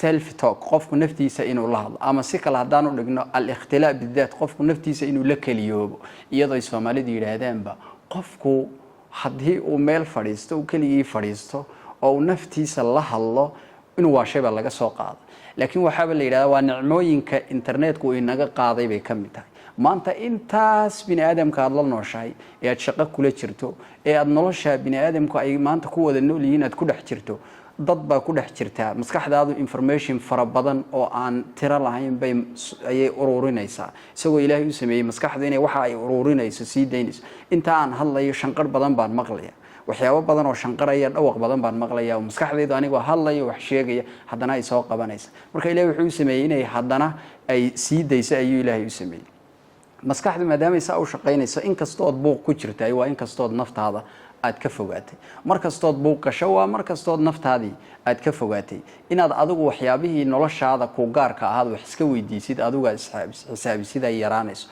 self talk qofku naftiisa inuu la hadlo ama si kale hadaan u dhigno al-ikhtilaa bidaat qofku naftiisa inuu la kaliyoobo iyadoo Soomaalidu yiraahdeenba qofku hadii uu meel fadhiisto uu kaligii fadhiisto oo naftiisa la hadlo inuu waa shay laga soo qaado laakiin waxa la yiraahdaa waa nicmooyinka internetku inaga qaaday bay kamid tahay maanta intaas bini aadamka aad la nooshahay ee aad shaqo kula jirto ee aad nolosha bini aadamku ay maanta ku wada nool yihiin aad ku dhex jirto dad baa ku dhex jirta maskaxdaadu information fara badan oo aan tira lahayn bay ay ururinaysaa isagoo Ilaahay u sameeyay maskaxda inay waxa ay ururinayso sii deynayso inta aan hadlayo shanqar badan baan maqlayaa waxyaabo badan oo shanqaraya dhawaq badan baan maqlayaa maskaxdaydu anigoo hadlayo wax sheegaya haddana ay soo qabanaysa marka Ilaahay wuxuu sameeyay inay haddana ay sii deyso ayuu Ilaahay u sameeyay maskaxdu maadaama ay saa u shaqeynayso in kastoo buuq ku jirtay waa in kastoo naftaada aad ka fogaatay markastood buuq gasho waa markastood naftaadii aad ka fogaatay inaad adigu waxyaabihii noloshaada ku gaarka ahaad wax iska weydiisid adigu xisaabisid ay yaraanayso